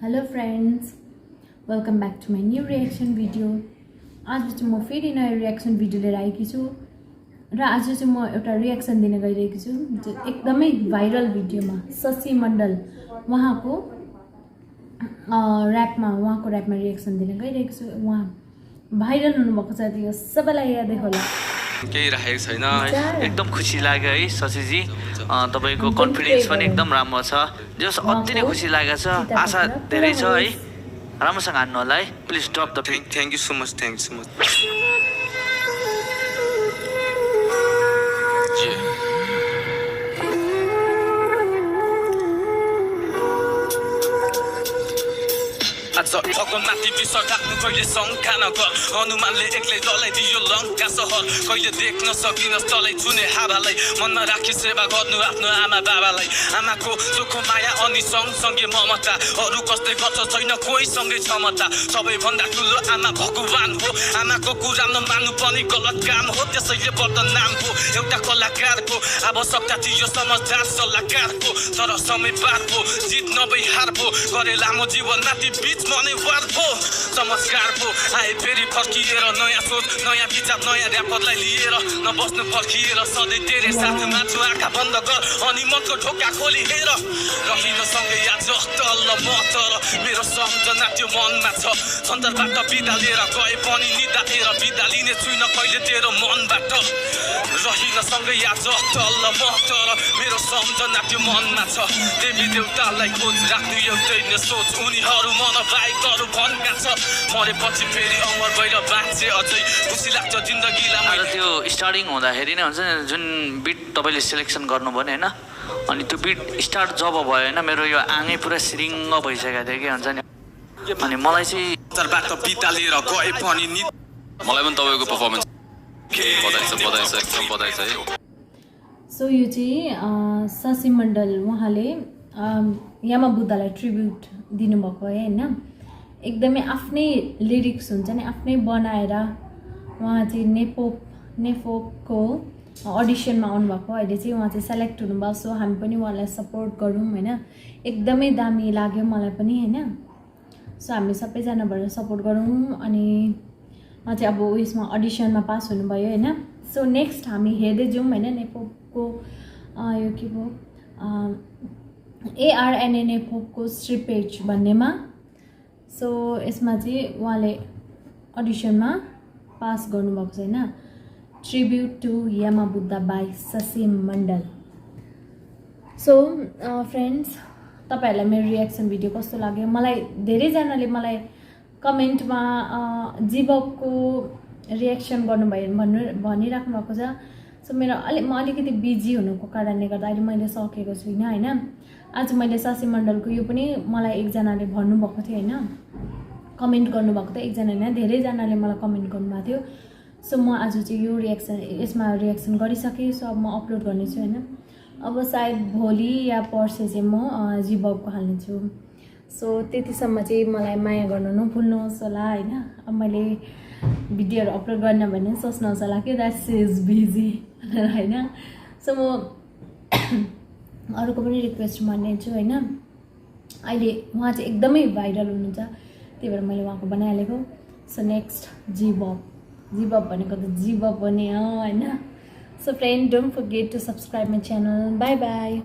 Hello friends, welcome back to my new reaction video. आज चाहिँ म फेरि नयाँ रियाक्सन भिडियो लिएर आएकी छु र आज चाहिँ म एउटा रियाक्सन दिन गइरहेकी छु एकदमै भाइरल भिडियोमा शशि मण्डल उहाँको र्यापमा रियाक्सन दिन गइरहेको छु। उहाँ भाइरल हुनुभएको छ, त्यो सबैलाई यादै होला। केही राखेको छैन, एकदम खुसी लाग्यो है शशिजी, तपाईको कन्फिडेन्स पनि एकदम राम्रो छ, जस अति नै खुसी लागेको छ, आशा धेरै छ है, राम्रोसँग हान्नु होला है। Please drop the pick. Thank you so much, thank you so much. आज भगवानमाथि विश्वास राख्नु कहिले शङ्का नगर, हनुमानले एक्लै जलाइदियो लङ्का सहर। कहिले देख्न सकिनस् तलै छुने हावालाई, मनमा राखी सेवा गर्नु आफ्नो आमा बाबालाई। आमाको दुःख माया अनि सँगसँगै ममता, अरू कसले गर्छ छैन कोहीसँगै क्षमता। सबैभन्दा ठुलो आमा भगवान हो, आमाको कुरा नमान्नु पनि गलत काम हो। त्यसैले बदनाम हो एउटा कलाकारको, आवश्यकता थियो समझदार सल्लाहकारको। तर समय पार हो, जित नभई हार हो, गरे लामो जीवनमाथि बीच मनै वार भो। चमत्कार भो आए फेरि फर्किएर, नयाँ सोच नयाँ विचार नयाँ र्यापरलाई लिएर। नबस्नु फर्किएर सधैँ तेरे साथमा छु, आँखा बन्द गर अनि मनको ढोका खोली हेर। रहिन सँगै आज तल्ल म, तर मेरो सम्झना त्यो मनमा छ। सन्दर्भबाट बिदा लिएर गए पनि निदाएर बिदा लिने छुइनँ कहिले तेरो मनबाट। रहिन सँगै आज तल्ल म, तर मेरो सम्झना त्यो मनमा छ। देवी देउतालाई खोज राख्नु एउटै नै सोच, उनीहरू मन बाइकहरू भन्का छ। मरेपछि फेरि अमर भएर बाँचे अझै खुसी लाग्छ जिन्दगीलाई। आज त्यो स्टार्टिङ हुँदाखेरि नै हुन्छ नि, जुन बिट तपाईँले सेलेक्सन गर्नुभयो नि होइन, अनि त्यो बिट स्टार्ट जब भयो होइन, मेरो यो आँगै पुरा सिरिङ्ग भइसकेको थियो कि हुन्छ नि। अनि मलाई चाहिँ तर्बाट बिदा लिएर गए पनि मलाई पनि तपाईँको पर्फर्मेन्स बधाई छ एकदम बधाई छ है। सो यो चाहिँ शशि मण्डल उहाँले यामा बुद्धलाई ट्रिब्युट दिनुभएको है होइन। एकदमै आफ्नै लिरिक्स हुन्छ नि, आफ्नै बनाएर उहाँ चाहिँ नेपोपको अडिसनमा आउनुभएको। अहिले चाहिँ उहाँ चाहिँ सेलेक्ट हुनुभएको, सो हामी पनि उहाँलाई सपोर्ट गरौँ होइन। एकदमै दामी लाग्यो मलाई पनि होइन। सो हामी सबैजनाबाट सपोर्ट गरौँ। अनि उहाँ चाहिँ अब उयसमा अडिसनमा पास हुनुभयो होइन। सो नेक्स्ट हामी हेर्दै जाउँ होइन, नेपोपको यो के भयो ARNA नेपोपको स्ट्रिपेज भन्नेमा। सो यसमा चाहिँ उहाँले अडिसनमा पास गर्नुभएको छ होइन। ट्रिब्युट टु यामा Buddha by Shashi Mandal. So friends, तपाईँहरूलाई मेरो रियाक्सन भिडियो कस्तो लाग्यो? मलाई धेरैजनाले मलाई कमेन्टमा जीवको रियाक्सन गर्नुभयो भनिराख्नु भएको छ। सो म अलिकति बिजी हुनुको कारणले गर्दा अहिले मैले सकेको छुइनँ होइन। आज मैले शशि मण्डलको यो पनि मलाई एकजनाले भन्नुभएको थियो होइन, कमेन्ट गर्नुभएको थियो एकजनाले होइन, धेरैजनाले मलाई कमेन्ट गर्नुभएको थियो। सो म आज चाहिँ यो यसमा रियाक्सन गरिसकेँ। सो अब म अपलोड गर्नेछु होइन। अब सायद भोलि या पर्सि चाहिँ म जीवको हाल्नेछु। सो त्यतिसम्म चाहिँ मलाई माया गर्नु नभुल्नुहोस् होला होइन। अब मैले भिडियोहरू अपलोड गर्न भने सोच्नुहोस् होला कि द्याट्स इज बिजी भनेर होइन। सो म अरूको पनि रिक्वेस्ट मान्नेछु होइन। अहिले उहाँ चाहिँ एकदमै भाइरल हुनुहुन्छ, त्यही भएर मैले उहाँको बनाइहालेको। सो नेक्स्ट जीव भनेको त जीव पनि हो होइन। So friend, don't forget to subscribe my channel. Bye by.